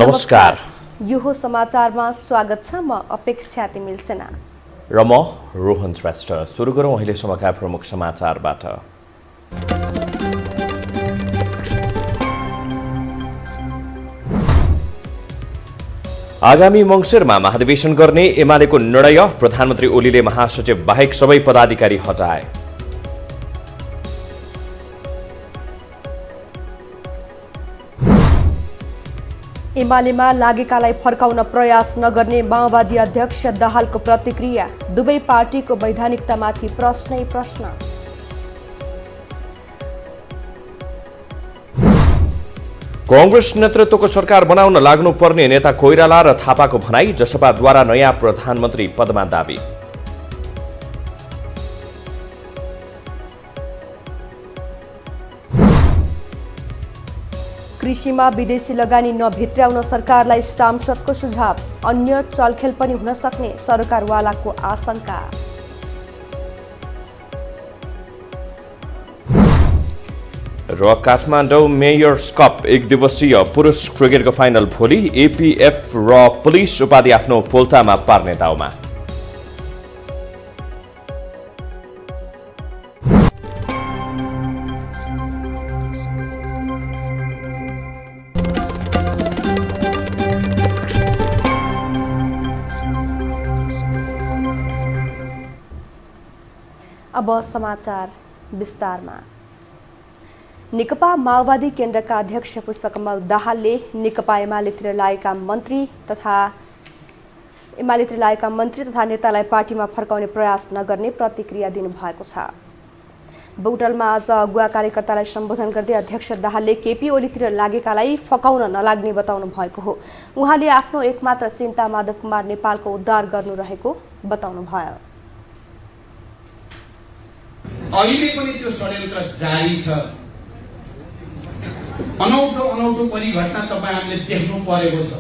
नमस्कार। यो हो समाचारमा स्वागत छ। म अपेक्षा तिमिल सेना र म रोहन श्रेष्ठ। सुरु गरौँ अहिलेसम्मका प्रमुख समाचारबाट। आगामी मङ्सिरमा महाधिवेशन गर्ने एमालेको निर्णय, प्रधानमन्त्री ओलीले महासचिव बाहेक सबै पदाधिकारी हटाए। एमालेमा लागेकालाई फर्काउन प्रयास नगर्ने माओवादी अध्यक्ष दाहालको प्रतिक्रिया, दुवै पार्टीको वैधानिकतामाथि प्रश्नै प्रश्न। कांग्रेस नेतृत्वको सरकार बनाउन लाग्नुपर्ने नेता कोइराला र थापाको भनाई, जसपाद्वारा नयाँ प्रधानमन्त्री पदमा दाबी। कृषिमा विदेशी लगानी नभित्र्याउन सरकारलाई सांसदको सुझाव, अन्य चलखेल पनि हुन सक्ने सरकारवालाको आशंका। र काठमाडौँ मेयर्स कप एक दिवसीय पुरुष क्रिकेटको फाइनल भोलि, एपीएफ र पुलिस उपाधि आफ्नो पोल्टामा पार्ने दाउमा। अब समाचार विस्तारमा। नेकपा माओवादी केन्द्रका अध्यक्ष पुष्पकमल दाहालले नेकपा एमालेतिर लागेका मन्त्री तथा नेतालाई पार्टीमा फर्काउने प्रयास नगर्ने प्रतिक्रिया दिनुभएको छ। बौटलमा आज अगुवा कार्यकर्तालाई सम्बोधन गर्दै अध्यक्ष दाहालले केपी ओलीतिर लागेकालाई फकाउन नलाग्ने बताउनु भएको हो। उहाँले आफ्नो एकमात्र चिन्ता माधव कुमार नेपालको उद्धार गर्नु रहेको बताउनु भयो। अहिले पनि त्यो षड्यन्त्र जारी छ। अनौठो परिघटना तपाईहरुले देख्नु परेको छ।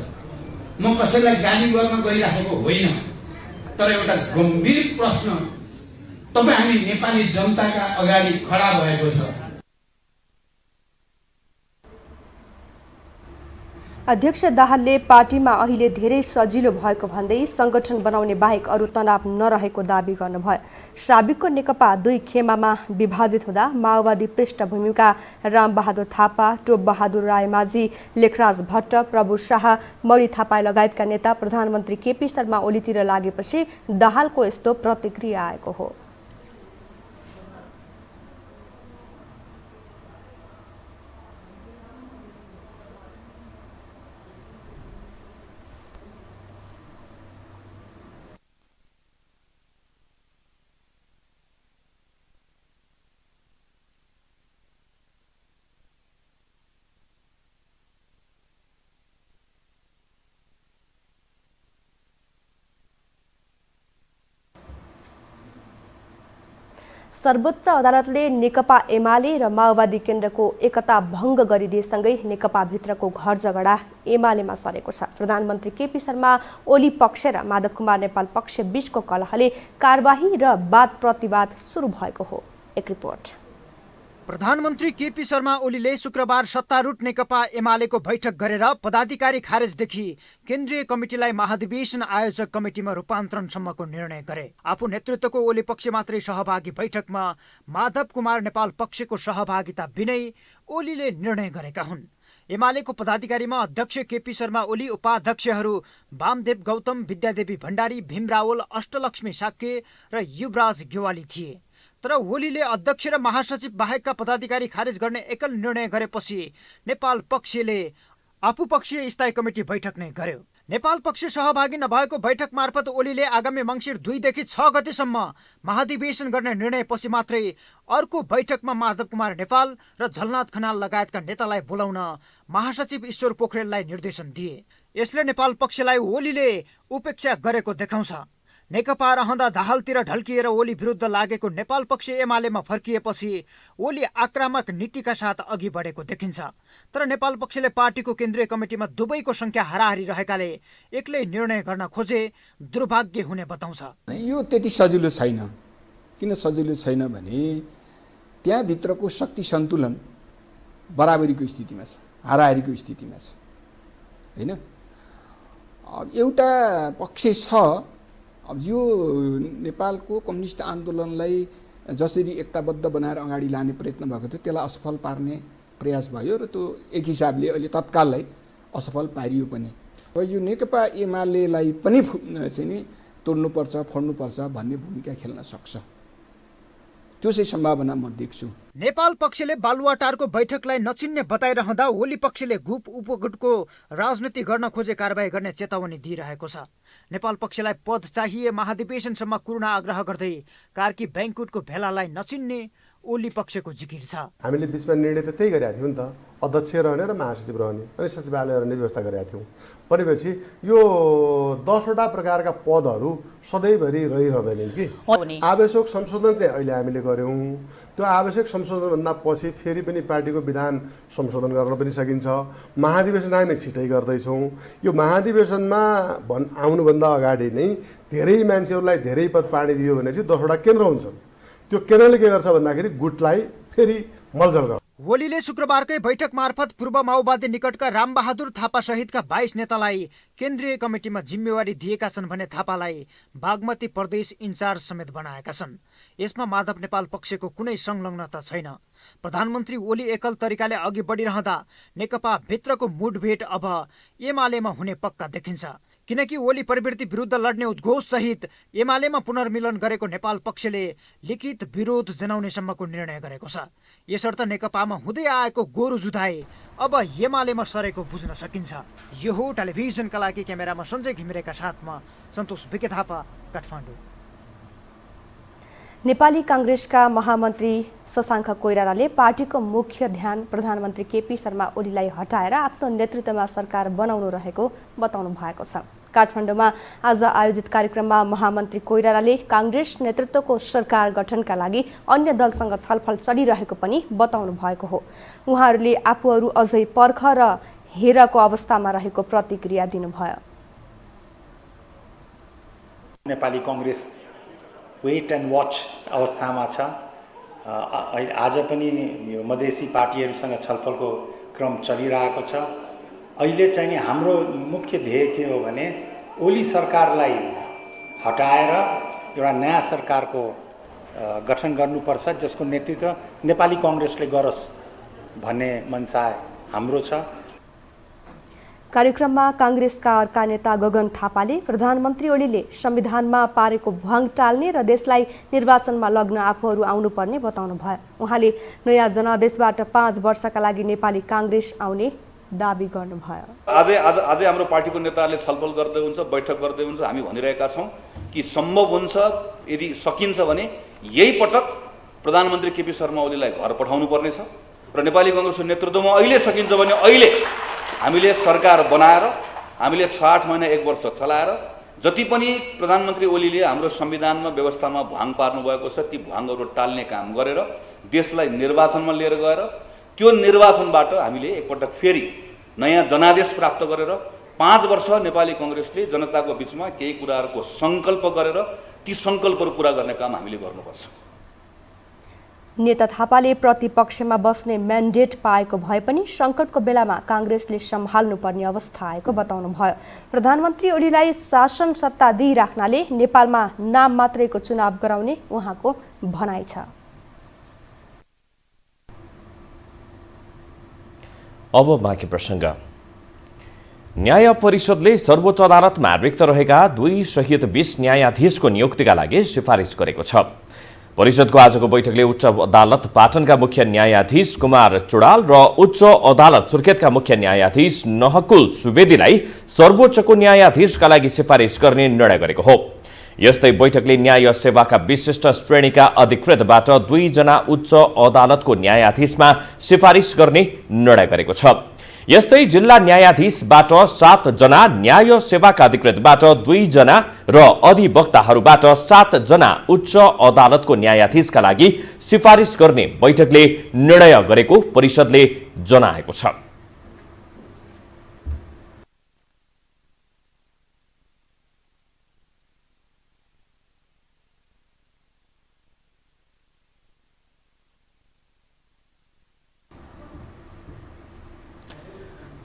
म कसैलाई गाली गर्न गइराखेको होइन, तर एउटा गम्भीर प्रश्न तपाई हामी नेपाली जनताका अगाडि खडा भएको छ। अध्यक्ष दाहालले पार्टीमा अहिले धेरै सजिलो भएको भन्दै संगठन बनाउने बाहेक अरू तनाव नरहेको दाबी गर्नुभयो। साबिकको नेकपा दुई खेमामा विभाजित हुँदा माओवादी पृष्ठभूमिका रामबहादुर थापा, टोपबहादुर रायमाझी, लेखराज भट्ट, प्रभु शाह, मणि थापा लगायतका नेता प्रधानमन्त्री केपी शर्मा ओलीतिर लागेपछि दाहालको यस्तो प्रतिक्रिया आएको हो। सर्वोच्च अदालतले नेकपा एमाले र माओवादी केन्द्रको एकता भङ्ग गरिदिएसँगै नेकपा भित्रको घर झगडा एमालेमा सरेको छ। प्रधानमन्त्री केपी शर्मा ओली पक्ष र माधव कुमार नेपाल पक्ष बीचको कलहले कारबाही र वाद प्रतिवाद सुरु भएको हो। एक रिपोर्ट। प्रधानमन्त्री केपी शर्मा ओलीले शुक्रबार सत्तारूढ नेकपा एमालेको बैठक गरेर पदाधिकारी खारेजदेखि केन्द्रीय कमिटीलाई महाधिवेशन आयोजक कमिटीमा रूपान्तरणसम्मको निर्णय गरे। आफू नेतृत्वको ओली पक्ष मात्रै सहभागी बैठकमा माधव कुमार नेपाल पक्षको सहभागिता बिनै ओलीले निर्णय गरेका हुन्। एमालेको पदाधिकारीमा अध्यक्ष केपी शर्मा ओली, उपाध्यक्षहरू वामदेव गौतम, विद्यादेवी भण्डारी, भीम रावल, अष्टलक्ष्मी साक्य र युवराज गेवाली थिए। तर ओलीले अध्यक्ष र महासचिव बाहेकका पदाधिकारी खारेज गर्ने एकल निर्णय गरेपछि नेपाल पक्षले आफूपक्षीय स्थायी कमिटी बैठक नै गर्यो। नेपाल पक्ष सहभागी नभएको बैठक मार्फत ओलीले आगामी मङ्सिर 2 देखि 6 गतेसम्म महाधिवेशन गर्ने निर्णयपछि मात्रै अर्को बैठकमा माधव कुमार नेपाल र झलनाथ खनाल लगायतका नेतालाई बोलाउन महासचिव ईश्वर पोखरेललाई निर्देशन दिए। यसले नेपाल पक्षलाई ओलीले उपेक्षा गरेको देखाउँछ। नेकपा रहँदा दाहालतिर ढल्किएर ओली विरुद्ध लागेको नेपाल पक्ष एमालेमा फर्किएपछि ओली आक्रामक नीतिका साथ अघि बढेको देखिन्छ। तर नेपाल पक्षले पार्टीको केन्द्रीय कमिटीमा दुवैको संख्या हाराहारी रहेकाले एक्लै निर्णय गर्न खोजे दुर्भाग्य हुने बताउँछ। यो त्यति सजिलो छैन। किन सजिलो छैन भने त्यहाँ भित्रको शक्ति सन्तुलन बराबरीको स्थितिमा छ, हाराहारीको स्थितिमा छ। होइन। अब एउटा पक्ष छ, अब यो नेपालको कम्युनिस्ट आन्दोलनलाई जसरी एकताबद्ध बनाएर अगाडि लाने प्रयत्न भएको थियो त्यसलाई असफल पार्ने प्रयास भयो र त्यो एक हिसाबले अहिले तत्काललाई असफल पारियो पनि। अब यो नेकपा एमालेलाई पनि चाहिँ नि तोड्नुपर्छ, फोड्नुपर्छ भन्ने भूमिका खेल्न सक्छ, त्यो चाहिँ सम्भावना म देख्छु। नेपाल पक्षले बालुवाटारको बैठकलाई नचिन्ने बताइरहँदा ओली पक्षले गुप उपगुटको राजनीति गर्न खोजे कारबाही गर्ने चेतावनी दिइरहेको छ। नेपाल पक्षलाई पद चाहिए महाधिवेशनसम्म कुर्न आग्रह गर्दै कार्की बैंकुटको भेलालाई नचिन्ने ओली पक्षको जिकिर छ। हामीले बिचमा निर्णय त त्यही गरेका थियौँ नि त, अध्यक्ष रहने र महासचिव रहने अनि सचिवालय रहने व्यवस्था गरेका थियौँ। भनेपछि यो 10वटा प्रकारका पदहरू सधैँभरि रहिरहँदैनन् कि। आवश्यक संशोधन चाहिँ अहिले हामीले गऱ्यौँ, त्यो आवश्यक संशोधनभन्दा पछि फेरि पनि पार्टीको विधान संशोधन गर्न पनि सकिन्छ। महाधिवेशन हामी छिटै गर्दैछौँ। यो महाधिवेशनमा आउनुभन्दा अगाडि नै धेरै मान्छेहरूलाई धेरै पद पार्ने दियो भने चाहिँ 10वटा केन्द्र हुन्छ। त्यो केन्द्रले के गर्छ भन्दाखेरि गुटलाई फेरि मलजल गर्छ। ओलीले शुक्रबारकै बैठक मार्फत पूर्व माओवादी निकटका रामबहादुर थापा सहितका 22 नेतालाई केन्द्रीय कमिटीमा जिम्मेवारी दिएका छन् भने थापालाई बागमती प्रदेश इन्चार्ज समेत बनाएका छन्। यसमा माधव नेपाल पक्षको कुनै संलग्नता छैन। प्रधानमन्त्री ओली एकल तरिकाले अघि बढिरहँदा नेकपा भित्रको मुठभेड अब एमालेमा हुने पक्का देखिन्छ, किनकि ओली प्रवृत्ति विरुद्ध लड्ने उद्घोष सहित एमालेमा पुनर्मिलन गरेको नेपाल पक्षले लिखित विरोध जनाउनेसम्मको निर्णय गरेको छ। यसर्थ नेकपामा हुँदै आएको गोरु जुधाए अब एमालेमा सरेको बुझ्न सकिन्छ। यो हो टेलिभिजनका लागि क्यामेरामा सञ्जय घिमिरेका साथमा सन्तोष बिके थापा, काठमाडौँ। नेपाली कांग्रेसका महामन्त्री शशाङ्क कोइरालाले पार्टीको मुख्य ध्यान प्रधानमन्त्री केपी शर्मा ओलीलाई हटाएर आफ्नो नेतृत्वमा सरकार बनाउनु रहेको बताउनु भएको छ। काठमाडौँमा आज आयोजित कार्यक्रममा महामन्त्री कोइरालाले कांग्रेस नेतृत्वको सरकार गठनका लागि अन्य दलसँग छलफल चलिरहेको पनि बताउनु भएको हो। उहाँहरूले आफूहरू अझै पर्ख र हेरको अवस्थामा रहेको प्रतिक्रिया दिनुभयो। Nepali Congress wait and watch अवस्थामा छ। आज पनि यो मधेसी पार्टीहरूसँग छलफलको क्रम चलिरहेको छ। अहिले चाहिँ नि हाम्रो मुख्य ध्येय के हो भने ओली सरकारलाई हटाएर एउटा नयाँ सरकारको गठन गर्नुपर्छ, जसको नेतृत्व नेपाली कांग्रेसले गरोस् भन्ने मनसाय हाम्रो छ। कार्यक्रममा कांग्रेसका अर्का नेता गगन थापाले प्रधानमन्त्री ओलीले संविधानमा पारेको भ्वाङ टाल्ने र देशलाई निर्वाचनमा लग्न आफूहरू आउनुपर्ने बताउनु भयो। उहाँले नयाँ जनादेशबाट 5 वर्षका लागि नेपाली कांग्रेस आउने दाबी गर्नुभयो। आजै हाम्रो पार्टीको नेताहरूले छलफल गर्दै हुन्छ, बैठक गर्दै हुन्छ। हामी भनिरहेका छौँ कि सम्भव हुन्छ, यदि सकिन्छ भने यही पटक प्रधानमन्त्री केपी शर्मा ओलीलाई घर पठाउनु पर्नेछ र नेपाली कांग्रेसको नेतृत्वमा अहिले सकिन्छ भने अहिले हामीले सरकार बनाएर हामीले 6-8 महिना 1 वर्ष चलाएर जति पनि प्रधानमन्त्री ओलीले हाम्रो संविधानमा व्यवस्थामा भ्वाङ पार्नु भएको छ ती भ्वाङहरू टाल्ने काम गरेर देशलाई निर्वाचनमा लिएर गएर त्यो निर्वाचनबाट हामीले एकपटक फेरि नयाँ जनादेश प्राप्त गरेर 5 वर्ष नेपाली कांग्रेसले जनताको बीचमा केही कुराहरूको संकल्प गरेर ती संकल्पहरू पूरा गर्ने काम हामीले गर्नुपर्छ। नेता थापाले प्रतिपक्षमा बस्ने म्यान्डेट पाएको भए पनि सङ्कटको बेलामा कांग्रेसले सम्हाल्नुपर्ने अवस्था आएको बताउनु भयो। प्रधानमन्त्री ओलीलाई शासन सत्ता दिइराख्नाले नेपालमा नाम मात्रैको चुनाव गराउने उहाँको भनाइ छ। अब बाँकी प्रसङ्ग। न्याय परिषदले सर्वोच्च अदालतमा रिक्त रहेका 2 सहित 20 न्यायाधीशको नियुक्तिका लागि सिफारिस गरेको छ। परिषदको आजको बैठकले उच्च अदालत पाटनका मुख्य न्यायाधीश कुमार चुडाल र उच्च अदालत सुर्खेतका मुख्य न्यायाधीश नहकुल सुवेदीलाई सर्वोच्चको न्यायाधीशका लागि सिफारिस गर्ने निर्णय गरेको हो। यस्तै बैठकले न्याय सेवाका विशिष्ट श्रेणीका अधिकृतबाट 2 जना उच्च अदालतको न्यायाधीशमा सिफारिस गर्ने निर्णय गरेको छ। यस्तै जिल्ला न्यायाधीशबाट 7 जना, न्याय सेवाका अधिकृतबाट 2 जना र अधिवक्ताहरूबाट 7 जना उच्च अदालतको न्यायाधीशका लागि सिफारिस गर्ने बैठकले निर्णय गरेको परिषदले जनाएको छ।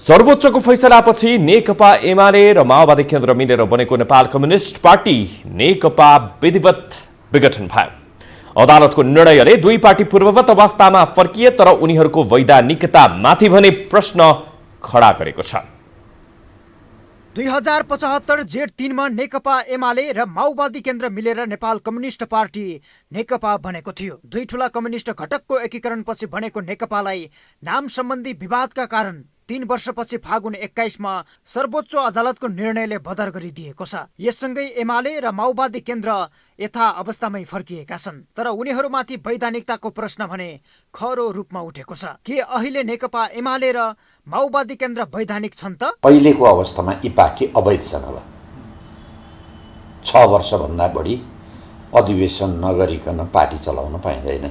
सर्वोच्चको फैसलापछि नेकपा एमाले र माओवादी केन्द्र मिलेर बनेको नेपाल कम्युनिस्ट पार्टी नेकपा विधिवत विघटन भयो। अदालतको निर्णयले दुई पार्टी पूर्ववत अवस्थामा फर्किए, तर उनीहरूको वैधानिकतामाथि भने प्रश्न खडा गरेको छ। 2075 जेठ 3 मा नेकपा एमाले र माओवादी केन्द्र मिलेर नेपाल कम्युनिस्ट पार्टी नेकपा बनेको थियो। दुई ठूला कम्युनिस्ट घटकको एकीकरणपछि बनेको नेकपालाई नाम सम्बन्धी विवादका कारण 3 वर्षपछि फागुन 21 मा सर्वोच्च अदालतको निर्णयले बदर गरिदिएको छ। यससँगै एमाले र माओवादी केन्द्र यथा अवस्थामै फर्किएका छन्, तर उनीहरूमाथि वैधानिकताको प्रश्न भने खरो रूपमा उठेको छ। के अहिले नेकपा एमाले र माओवादी केन्द्र वैधानिक छन् त? अहिलेको अवस्थामा यी पार्टी अवैध छन्। अब 6 वर्षभन्दा बढी अधिवेशन नगरिकन पार्टी चलाउन पाइँदैन।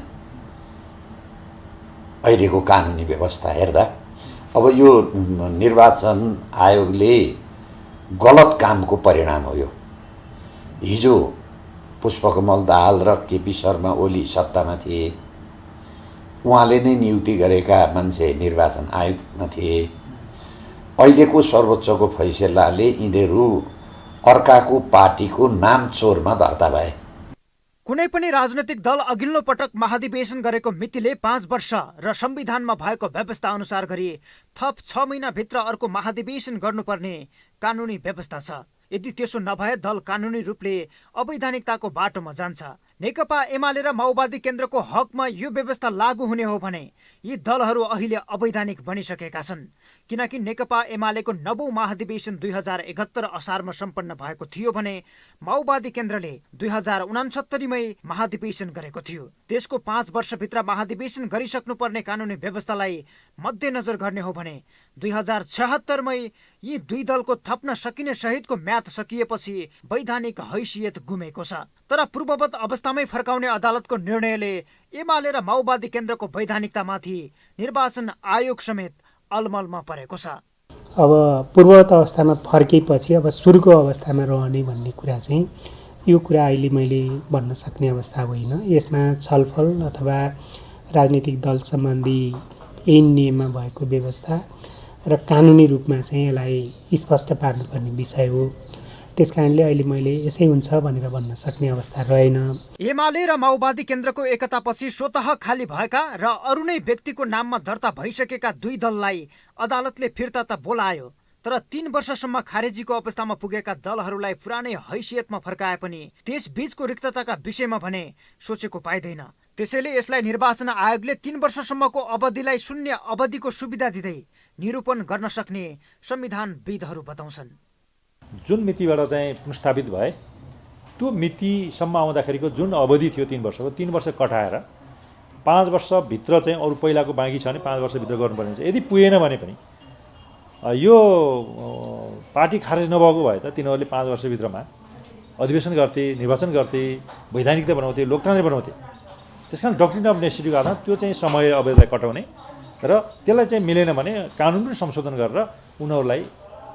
अहिलेको कानुनी व्यवस्था हेर्दा अब यो निर्वाचन आयोगले गलत कामको परिणाम हो। यो हिजो पुष्पकमल दाहाल र केपी शर्मा ओली सत्तामा थिए, उहाँले नै नियुक्ति गरेका मान्छे निर्वाचन आयोगमा थिए। अहिलेको सर्वोच्चको फैसलाले यिनीहरू अर्काको पार्टीको नाम चोरमा दर्ता भए। कुनै पनि राजनैतिक दल अघिल्लो पटक महाधिवेशन गरेको मितिले 5 वर्ष र संविधानमा भएको व्यवस्था अनुसार गरी थप 6 महिनाभित्र अर्को महाधिवेशन गर्नुपर्ने कानुनी व्यवस्था छ। यदि त्यसो नभए दल कानुनी रूपले अवैधानिकताको बाटोमा जान्छ। नेकपा एमाले र माओवादी केन्द्रको हकमा यो व्यवस्था लागू हुने हो भने यी दलहरू अहिले अवैधानिक बनिसकेका छन्, किनकि नेकपा एमालेको 9औं महाधिवेशन 2071 असारमा सम्पन्न भएको थियो भने माओवादी केन्द्रले 2069 मै महाधिवेशन गरेको थियो। त्यसको 5 वर्षभित्र महाधिवेशन गरिसक्नुपर्ने कानुनी व्यवस्थालाई मध्यनजर गर्ने हो भने 2076 मै यी दुई दलको थप्न सकिने सहितको म्याद सकिएपछि वैधानिक हैसियत गुमेको छ। तर पूर्ववत अवस्थामै फर्काउने अदालतको निर्णयले एमाले र माओवादी केन्द्रको वैधानिकतामाथि निर्वाचन आयोग समेत अलमलमा परेको छ। अब पूर्ववत अवस्थामा फर्केपछि अब सुरुको अवस्थामा रहने भन्ने कुरा चाहिँ यो कुरा अहिले मैले भन्न सक्ने अवस्था होइन। यसमा छलफल अथवा राजनीतिक दल सम्बन्धी ऐन नियममा भएको व्यवस्था र कानुनी रूपमा चाहिँ यसलाई स्पष्ट पार्नुपर्ने विषय हो। त्यसकारणले अहिले मैले यसै हुन्छ भनेर भन्न सक्ने अवस्था रहेन। एमाले र माओवादी केन्द्रको एकतापछि स्वतः खाली भएका र अरू नै व्यक्तिको नाममा दर्ता भइसकेका दुई दललाई अदालतले फिर्ता त बोलायो, तर 3 वर्षसम्म खारेजीको अवस्थामा पुगेका दलहरूलाई पुरानै हैसियतमा फर्काए पनि त्यस बीचको रिक्तताका विषयमा भने सोचेको पाइँदैन। त्यसैले यसलाई निर्वाचन आयोगले 3 वर्षसम्मको अवधिलाई शून्य अवधिको सुविधा दिँदै निरूपण गर्न सक्ने संविधानविदहरू बताउँछन्। जुन मितिबाट चाहिँ पुनर्स्थापित भए त्यो मितिसम्म आउँदाखेरिको जुन अवधि थियो 3 वर्षको, 3 वर्ष कटाएर 5 वर्षभित्र चाहिँ अरू पहिलाको बाँकी छ भने 5 वर्षभित्र गर्नुपर्ने हुन्छ। यदि पुगेन भने पनि यो पार्टी खारेज नभएको भए त तिनीहरूले 5 वर्षभित्रमा अधिवेशन गर्थे, निर्वाचन गर्थे, वैधानिकता बनाउँथे, लोकतान्त्रिक बनाउँथे। त्यसकारण डक्ट्रिन अफ नेसेसिटीको आधारमा त्यो चाहिँ समय अवधिलाई कटाउने र त्यसलाई चाहिँ मिलेन भने कानुन पनि संशोधन गरेर उनीहरूलाई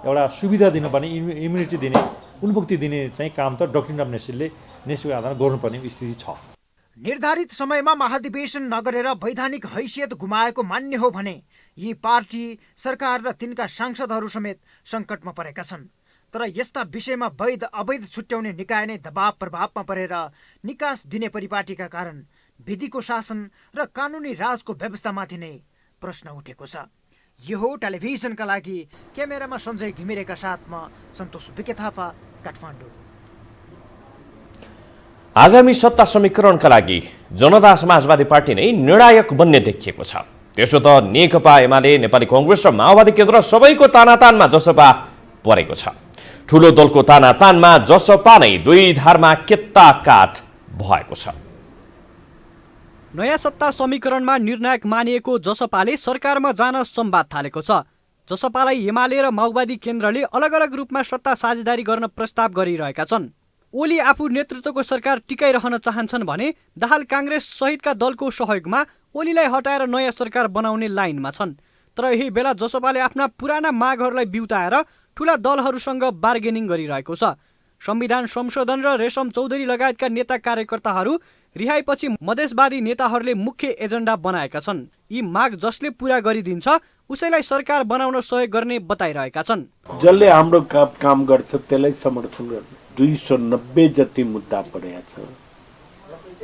एउटा सुविधा दिनुपर्ने, इम्युनिटी दिने, उन्मुक्ति दिने चाहिँ काम त डक्ट्रिन अफ नेसेसिटीको आधारमा गर्नुपर्ने स्थिति छ। निर्धारित समयमा महाधिवेशन नगरेर वैधानिक हैसियत गुमाएको मान्य हो भने यी पार्टी, सरकार र तिनका सांसदहरू समेत सङ्कटमा परेका छन्। तर यस्ता विषयमा वैध अवैध छुट्याउने निकाय नै दबाव प्रभावमा परेर निकास दिने परिपाटीका कारण विधिको शासन र कानुनी राजको व्यवस्थामाथि नै प्रश्न उठेको छ। यो हो टेलिभिजनका लागि क्यामेरामा सञ्जय घिमिरेका साथमा सन्तोष विके थापा, काठमाडौँ। आगामी सत्ता समीकरणका लागि जनता समाजवादी पार्टी नै निर्णायक बन्ने देखिएको छ। त्यसो त नेकपा एमाले, नेपाली कङ्ग्रेस र माओवादी केन्द्र सबैको तानातानमा जसपा परेको छ। ठुलो दलको तानातानमा जसपा नै दुई धारमा कित्ताकाट भएको छ। नयाँ सत्ता समीकरणमा निर्णायक मानिएको जसपाले सरकारमा जान संवाद थालेको छ। जसपालाई एमाले र माओवादी केन्द्रले अलग अलग रूपमा सत्ता साझेदारी गर्न प्रस्ताव गरिरहेका छन्। ओली आफू नेतृत्वको सरकार टिकाइरहन चाहन्छन् भने दाहाल काङ्ग्रेस सहितका दलको सहयोगमा ओलीलाई हटाएर नयाँ सरकार बनाउने लाइनमा छन्। तर यही बेला जसपाले आफ्ना पुराना मागहरूलाई बिउताएर ठूला दलहरूसँग बार्गेनिङ गरिरहेको छ। संविधान संशोधन र रेशम चौधरी लगायतका नेता कार्यकर्ताहरू रिहाईपछि मधेसवादी नेताहरूले मुख्य एजेन्डा बनाएका छन्। यी माग जसले पूरा गरिदिन्छ उसैलाई सरकार बनाउन सहयोग गर्ने बताइरहेका छन्। जसले हाम्रो काम गर्छ त्यसलाई समर्थन गर्ने 290 जति मुद्दा परेका छ।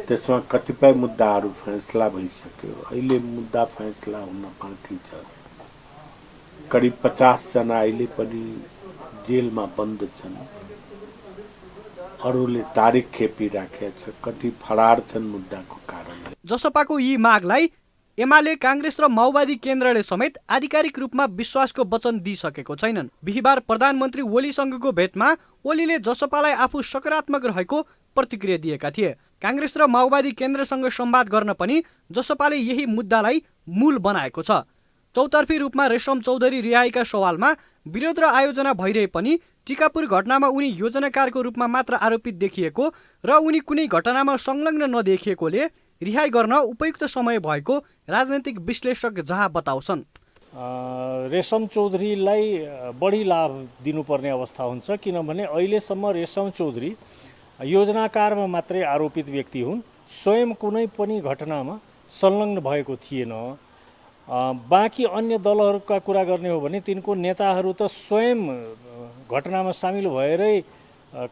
त्यसमा कतिपय मुद्दाहरू फैसला भइसक्यो, अहिले मुद्दा फैसला हुन बाँकी छ। करिब 50 जना अहिले पनि जेलमा बन्द छन्, अरूले तारिख खेपिराखेका छ, कति फरार छन् मुद्दाको कारणले। जसपाको यी मागलाई एमाले, कांग्रेस र माओवादी केन्द्रले समेत आधिकारिक रूपमा विश्वासको वचन दिइसकेको छैनन्। बिहिबार प्रधानमन्त्री ओलीसँगको भेटमा ओलीले जसपालाई आफू सकारात्मक रहेको प्रतिक्रिया दिएका थिए। कांग्रेस र माओवादी केन्द्रसँग संवाद गर्न पनि जसपाले यही मुद्दालाई मूल बनाएको छ। चौतर्फी रूपमा रेशम चौधरी रिहाईका सवालमा विरोध र आयोजना भइरहे पनि टिकापुर घटनामा उनी योजनाकारको रूपमा मात्र आरोपित देखिएको र उनी कुनै घटनामा संलग्न नदेखिएकोले रिहाई गर्न उपयुक्त समय भएको राजनैतिक विश्लेषक जहाँ बताउँछन्। रेशम चौधरीलाई बढी लाभ दिनुपर्ने अवस्था हुन्छ, किनभने अहिलेसम्म रेशम चौधरी योजनाकारमा मात्रै आरोपित व्यक्ति हुन्, स्वयं कुनै पनि घटनामा संलग्न भएको थिएन। बाँकी अन्य दलहरूका कुरा गर्ने हो भने तिनको नेताहरू त स्वयं घटनामा सामेल भएरै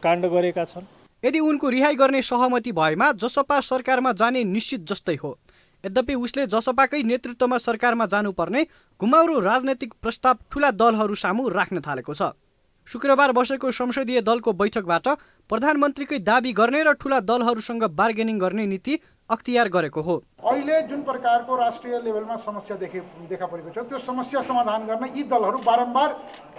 काण्ड गरेका छन्। यदि उनको रिहाई गर्ने सहमति भएमा जसपा सरकारमा जाने निश्चित जस्तै हो। यद्यपि उसले जसपाकै नेतृत्वमा सरकारमा जानुपर्ने घुमाउरो राजनैतिक प्रस्ताव ठूला दलहरू सामु राख्न थालेको छ। शुक्रबार बसेको संसदीय दलको बैठकबाट प्रधानमन्त्रीकै दाबी गर्ने र ठूला दलहरूसँग बार्गेनिङ गर्ने नीति अख्तियार गरेको हो। अहिले जुन प्रकारको राष्ट्रिय लेभलमा समस्या देखा परेको छ, त्यो समस्या समाधान गर्न यी दलहरू बारम्बार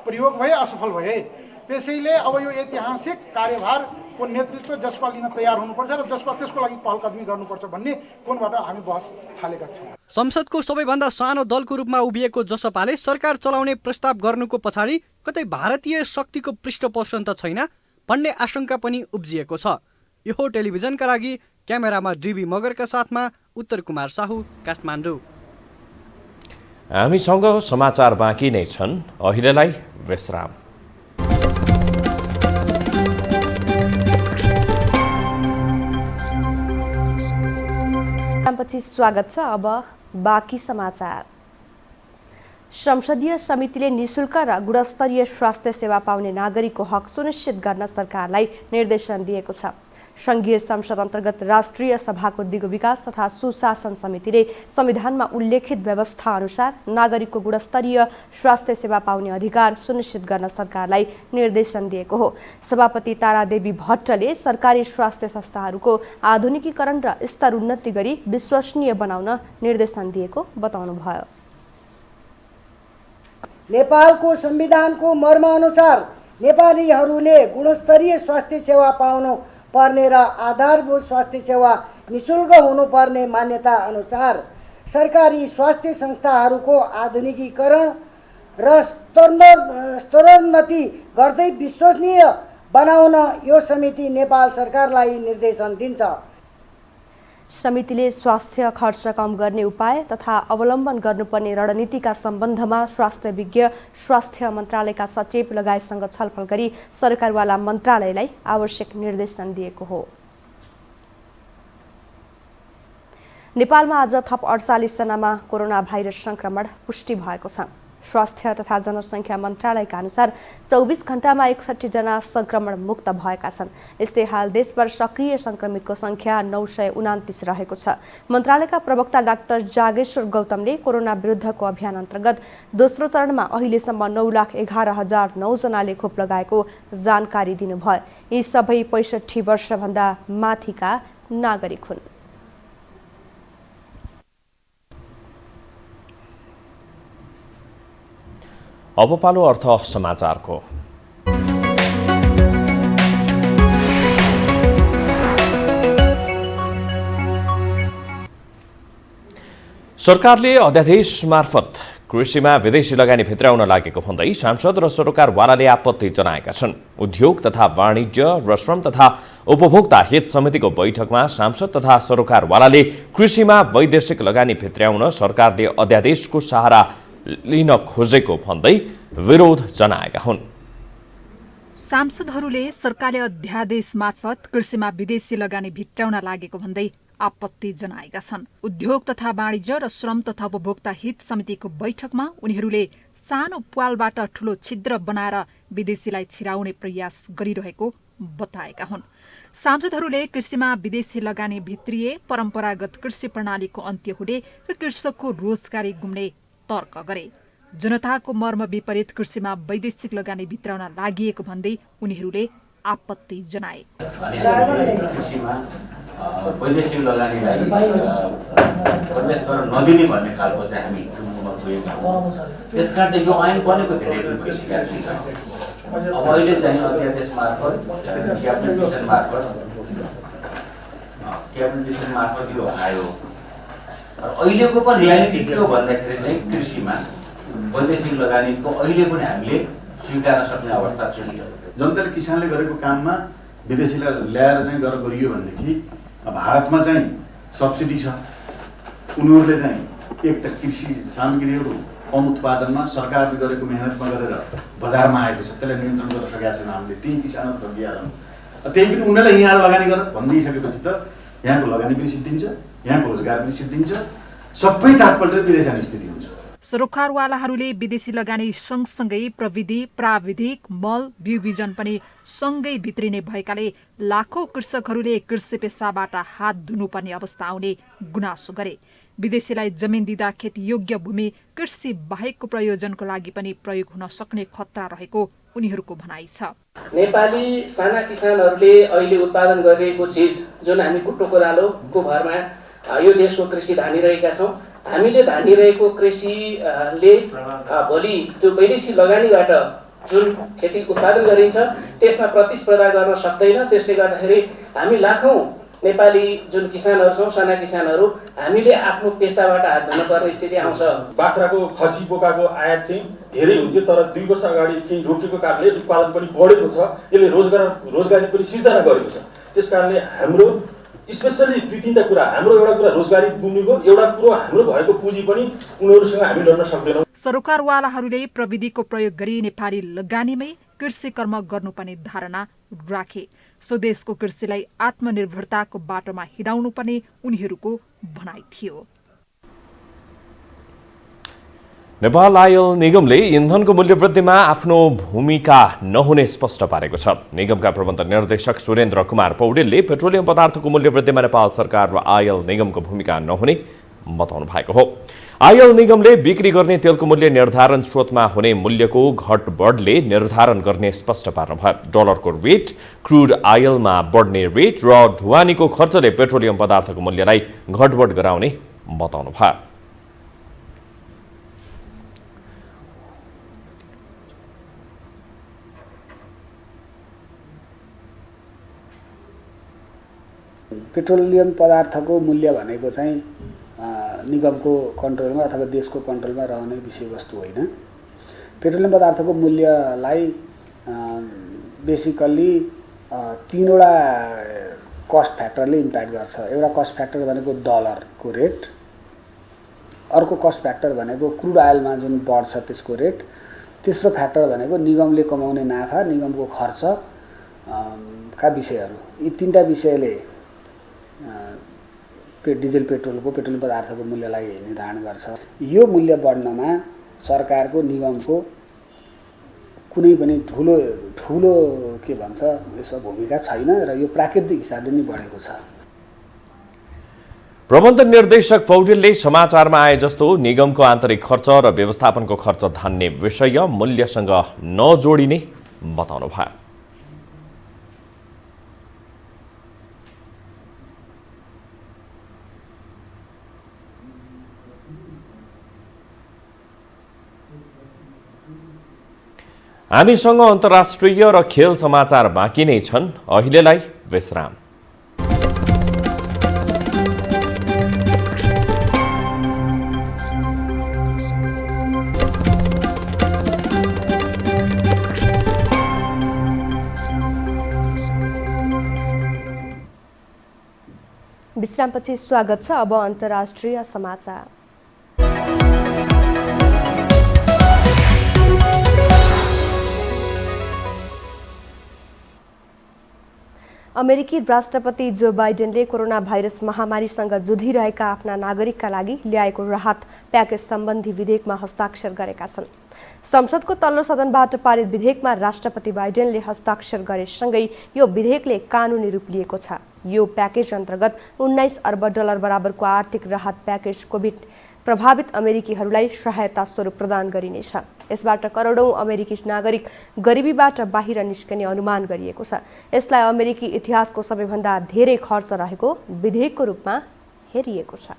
प्रयोग भए, असफल भए। त्यसैले अब यो ऐतिहासिक कार्यभारको नेतृत्व जसपा लिन तयार हुनुपर्छ र जसपा त्यसको लागि पहलकदमी गर्नुपर्छ भन्ने कोणबाट हामी बहस थालेका छौँ। संसदको सबैभन्दा सानो दलको रूपमा उभिएको जसपाले सरकार चलाउने प्रस्ताव गर्नुको पछाडि कतै भारतीय शक्तिको पृष्ठपोषण त छैन भन्ने आशंका पनि उब्जिएको छ। यो टेलिभिजनका लागि क्यामेरामा डीबी मगरका साथमा उत्तर कुमार साहु, काठमाडौँ। हामीसँग समाचार बाँकी नै छन्, अहिलेलाई विश्राम। पछि स्वागत छ। अब बाँकी समाचार। संसदीय समितिले निशुल्क र गुणस्तरीय स्वास्थ्य सेवा पाउने नागरिकको हक सुनिश्चित गर्न सरकारलाई निर्देशन दिएको छ। संघीय संसद अन्तर्गत राष्ट्रिय सभाको दिगो विकास तथा सुशासन समितिले संविधानमा उल्लेखित व्यवस्था अनुसार नागरिकको गुणस्तरीय स्वास्थ्य सेवा पाउने अधिकार सुनिश्चित गर्न सरकारलाई निर्देशन दिएको हो। सभापति तारादेवी भट्टले सरकारी स्वास्थ्य संस्थाहरूको आधुनिकीकरण र स्तर उन्नति गरी विश्वसनीय बनाउन निर्देशन दिएको बताउनुभयो। नेपालको संविधानको मर्मअनुसार नेपालीहरूले गुणस्तरीय स्वास्थ्य सेवा पाउनु पर्ने र आधारभूत स्वास्थ्य सेवा निशुल्क हुनुपर्ने मान्यता अनुसार सरकारी स्वास्थ्य संस्थाहरूको आधुनिकीकरण र स्तरोन्नति गर्दै विश्वसनीय बनाउन यो समिति नेपाल सरकारलाई निर्देशन दिन्छ। समितिले स्वास्थ्य खर्च कम गर्ने उपाय तथा अवलम्बन गर्नुपर्ने रणनीतिका सम्बन्धमा स्वास्थ्य विज्ञ, स्वास्थ्य मन्त्रालयका सचिव लगायतसँग छलफल गरी सरकारवाला मन्त्रालयलाई आवश्यक निर्देशन दिएको हो। नेपालमा आज थप 48 जनामा कोरोना भाइरस संक्रमण पुष्टि भएको छ। स्वास्थ्य तथा जनसङ्ख्या मन्त्रालयका अनुसार 24 घण्टामा 61 जना संक्रमण मुक्त भएका छन्। यस्तै हाल देशभर सक्रिय संक्रमितको संख्या 929 रहेको छ। मन्त्रालयका प्रवक्ता डाक्टर जागेश्वर गौतमले कोरोना विरुद्धको अभियान अन्तर्गत दोस्रो चरणमा अहिलेसम्म 9,11,009 जनाले खोप लगाएको जानकारी दिनुभयो। यी सबै 65 वर्षभन्दा माथिका नागरिक हुन्। अब पालो अर्थ समाचारको। सरकारले अध्यादेश मार्फत कृषिमा विदेशी लगानी भित्राउन लागेको भन्दै सांसद र सरोकारवालाले आपत्ति जनाएका छन्। उद्योग तथा वाणिज्य र श्रम तथा उपभोक्ता हित समितिको बैठकमा सांसद तथा सरोकारवालाले कृषिमा वैदेशिक लगानी भित्राउन सरकारले अध्यादेशको सहारा लिन खोजेको भन्दै विरोध जनाएका हुन्। सांसदहरूले सरकारले अध्यादेश मार्फत कृषिमा विदेशी लगानी भित्राउन लागेको भन्दै आपत्ति जनाएका छन्। उद्योग तथा वाणिज्य र श्रम तथा उपभोक्ता हित समितिको बैठकमा उनीहरूले सानो प्वालबाट ठूलो छिद्र बनाएर विदेशीलाई छिराउने प्रयास गरिरहेको बताएका हुन्। सांसदहरूले कृषिमा विदेशी लगानी भित्रिए, परम्परागत कृषि प्रणालीको अन्त्य हुने र कृषकको रोजगारी गुम्ने तर्क गरे। जनताको मर्म विपरीत कृषिमा वैदेशिक लगानी भित्राउन लागि भन्दै उनीहरूले आपत्ति जनाए। वैदेशिक लगानीलाई प्रवेश गर्न नदिने भन्ने खालको चाहिँ हामी पुगेका हौँ। त्यसकारण यो ऐन बनेको धेरै दिन भइसकेको छ। अब अहिले चाहिँ अध्यादेश मार्फत क्याबिनेट मिसन मार्फत यो आयो। अहिलेको पनि रियालिटी के हो भन्दाखेरि चाहिँ कृषिमा वैदेशिक लगानीको अहिले पनि हामीले स्वीकार्न सक्ने अवस्था छैन। जनताले किसानले गरेको काममा विदेशीलाई ल्याएर चाहिँ गरियो भनेदेखि भारतमा चाहिँ सब्सिडी छ। उनीहरूले चाहिँ एक त कृषि सामग्रीहरू कम उत्पादनमा सरकारले गरेको मेहनतमा गरेर बजारमा आएको छ, त्यसलाई नियन्त्रण गर्न सकेका छैन हामीले। ती किसानहरू ठगिहाल्छन्। त्यही पनि उनीहरूलाई यहाँ लगानी गर भनिदिइसकेपछि त यहाँको लगानी पनि सिद्धिन्छ, यहाँको रोजगार पनि सिद्धिन्छ, सबै टाटपल्टेर विदेश जाने स्थिति हुन्छ। सरोकारवालाहरूले विदेशी लगानी सँगसँगै प्रविधि, प्राविधिक, मल, बिउ बिजन पनि सँगै भित्रिने भएकाले लाखौं कृषकहरूले कृषि पेसाबाट हात धुनुपर्ने अवस्था आउने गुनासो गरे। विदेशीलाई जमिन दिँदा खेती योग्य भूमि कृषि बाहेकको प्रयोजनको लागि पनि प्रयोग हुन सक्ने खतरा रहेको उनीहरूको भनाइ छ। नेपाली साना किसानहरूले अहिले उत्पादन गरिरहेको चिज जुन हामी कुट्टो कोदालोको भरमा यो देशको कृषि धानिरहेका छौँ, हामीले धानिरहेको कृषिले भोलि त्यो वैदेशी लगानीबाट जुन खेती उत्पादन गरिन्छ त्यसमा प्रतिस्पर्धा गर्न सक्दैन। त्यसले गर्दाखेरि हामी लाखौं नेपाली जुन किसानहरू छौँ, साना किसानहरू, हामीले आफ्नो पेसाबाट हात धुनुपर्ने स्थिति आउँछ। बाख्राको, खसी, बोकाको आयात चाहिँ धेरै हुन्थ्यो, तर 2 वर्ष अगाडि केही रोकेको कारणले उत्पादन पनि बढेको छ। यसले रोजगारी पनि सिर्जना गरेको छ। त्यसकारणले हाम्रो स्पेसली 2-3टा कुरा, हाम्रो एउटा कुरा रोजगारी गुम्नेको, एउटा कुरो हाम्रो भएको पुँजी पनि उनीहरूसँग हामी लड्न सक्दैनौँ। सरोकारवालाहरूले प्रविधिको प्रयोग गरी नेपाली लगानीमै कृषि कर्म गर्नुपर्ने धारणा राखे। स्वदेशको कृषिलाई आत्मनिर्भरताको बाटोमा हिँडाउनुपर्ने उनीहरूको भनाइ थियो। नेपाल आयल निगमले इन्धनको मूल्य वृद्धिमा आफ्नो भूमिका नहुने स्पष्ट पारेको छ। निगमका प्रबन्ध निर्देशक सुरेन्द्र कुमार पौडेलले पेट्रोलियम पदार्थको मूल्य वृद्धिमा नेपाल सरकार र आयल निगमको भूमिका नहुने बताउनु भएको हो। आयल निगमले बिक्री गर्ने तेलको मूल्य निर्धारण स्रोतमा हुने मूल्यको घटबढले निर्धारण गर्ने स्पष्ट पार्नुभयो। डलरको रेट, क्रुड आयलमा बढ्ने रेट र ढुवानीको खर्चले पेट्रोलियम पदार्थको मूल्यलाई घटबढ गराउने बताउनु भयो। पेट्रोलियम पदार्थको मूल्य भनेको चाहिँ निगमको कन्ट्रोलमा अथवा देशको कन्ट्रोलमा रहने विषयवस्तु होइन। पेट्रोलियम पदार्थको मूल्यलाई बेसिकल्ली 3वटा कस्ट फ्याक्टरले इम्प्याक्ट गर्छ। एउटा कस्ट फ्याक्टर भनेको डलरको रेट, अर्को कस्ट फ्याक्टर भनेको क्रुड आयलमा जुन बढ्छ त्यसको रेट, तेस्रो फ्याक्टर भनेको निगमले कमाउने नाफा, निगमको खर्च का विषयहरू। यी 3टा विषयले डिजेल पेट्रोलियम पदार्थको मूल्यलाई निर्धारण गर्छ। यो मूल्य बढ्नमा सरकारको, निगमको कुनै पनि ठुलो के भन्छ यसमा भूमिका छैन र यो प्राकृतिक हिसाबले नै बढेको छ। प्रबन्ध निर्देशक पौडेलले समाचारमा आए जस्तो निगमको आन्तरिक खर्च र व्यवस्थापनको खर्च धान्ने विषय मूल्यसँग नजोडिने बताउनु भयो। हामीसँग अन्तर्राष्ट्रिय र खेल समाचार बाँकी नै छन्। अहिलेलाई विश्राम। विश्रामपछि स्वागत छ। अब अन्तर्राष्ट्रिय समाचार। अमेरिकी राष्ट्रपति जो बाइडेनले कोरोना भाइरस महामारीसँग जुधिरहेका आफ्ना नागरिकका लागि ल्याएको राहत प्याकेज सम्बन्धी विधेयकमा हस्ताक्षर गरेका छन्। संसदको तल्लो सदनबाट पारित विधेयकमा राष्ट्रपति बाइडेनले हस्ताक्षर गरेसँगै यो विधेयकले कानुनी रूप लिएको छ। यो प्याकेज अन्तर्गत 19 अर्ब डलर बराबरको आर्थिक राहत प्याकेज कोभिड प्रभावित अमेरिकीहरूलाई सहायता स्वरूप प्रदान गरिनेछ। यसबाट करोडौं अमेरिकी नागरिक गरिबीबाट बाहिर निस्कने अनुमान गरिएको छ। यसलाई अमेरिकी इतिहासको सबैभन्दा धेरै खर्च रहेको विधेयकको रूपमा हेरिएको छ।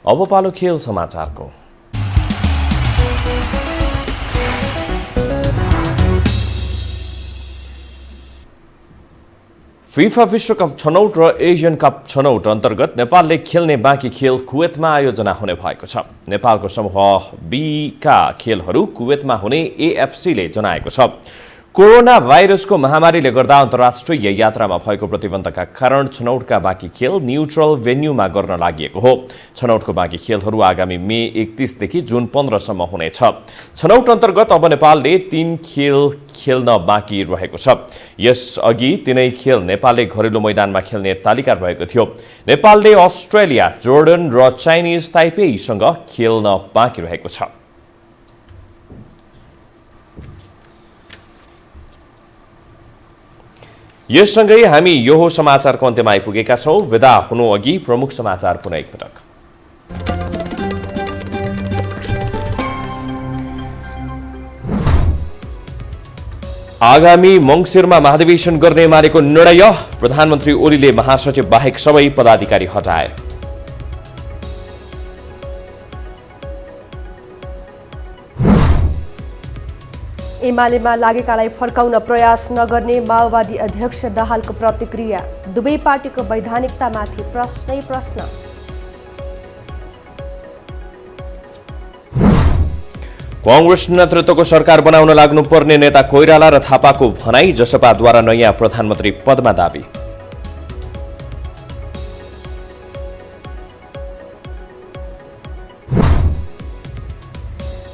अब पालो खेल समाचारको। फिफा विश्वकप छनौट र एसियन कप छनौट अन्तर्गत नेपालले खेल्ने बाँकी खेल कुवेतमा आयोजना हुने भएको छ। नेपालको समूह बी का खेलहरू कुवेतमा हुने एएफसीले जनाएको छ। कोरोना भाइरसको महामारीले गर्दा अन्तर्राष्ट्रिय यात्रामा भएको प्रतिबन्धका कारण छनौटका बाँकी खेल न्युट्रल भेन्यूमा गर्न लागि हो। छनौटको बाँकी खेलहरू आगामी मे 31 देखि जुन 15 सम्म हुनेछ। छनौट अन्तर्गत अब नेपालले 3 खेल खेल्न बाँकी रहेको छ। यसअघि तिनै खेल नेपालले घरेलु मैदानमा खेल्ने तालिका रहेको थियो। नेपालले अस्ट्रेलिया, जोर्डन र चाइनिज ताइपेईसँग खेल्न बाँकी रहेको छ। यससँगै हामी यो समाचारको अन्त्यमा आइपुगेका छौं। विदा हुनु अघि प्रमुख समाचार पुनः एकपटक। आगामी मङ्सिरमा महाधिवेशन गर्ने एमालेको निर्णय। प्रधानमन्त्री ओलीले महासचिव बाहेक सबै पदाधिकारी हटाए। एमालेमा लागेकालाई फर्काउन प्रयास नगर्ने माओवादी अध्यक्ष दाहालको प्रतिक्रिया। दुवै पार्टीको वैधानिकतामाथि प्रश्नै प्रश्न। कांग्रेस नेतृत्वको सरकार बनाउन लाग्नुपर्ने नेता कोइराला र थापाको भनाई। जसपाद्वारा नयाँ प्रधानमन्त्री पदमा दाबी।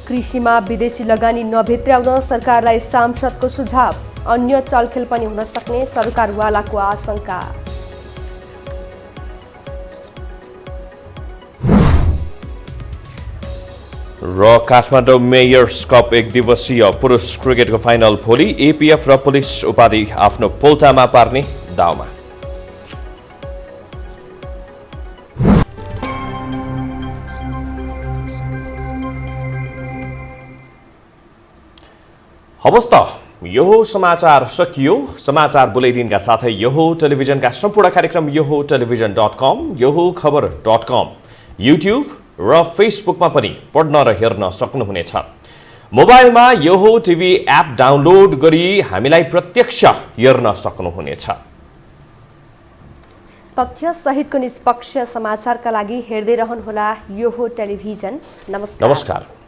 कृषिमा विदेशी लगानी नभित्र्याउन सरकारलाई सांसदको सुझाव। अन्य चलखेल पनि हुन सक्ने सरकारवालाको आशंका। र काठमाडौँ मेयर्स कप 1 दिवसीय पुरुष क्रिकेटको फाइनल भोलि। एपीएफ र पुलिस उपाधि आफ्नो पोल्टामा पार्ने दाउमा। हवस् त यो समाचार सकियो। समाचार बुलेटिनका साथै यो टेलिभिजनका सम्पूर्ण कार्यक्रम यो टेलिभिजन.com, यो खबर.com, युट्युब र फेसबुकमा पनि पढ्न र हेर्न सक्नुहुनेछ। मोबाइलमा यो टिभी एप डाउनलोड गरी हामीलाई प्रत्यक्ष हेर्न सक्नुहुनेछ। तथ्य सहितको निष्पक्ष समाचारका लागि हेर्दै रहनुहोला यो टेलिभिजन। नमस्कार।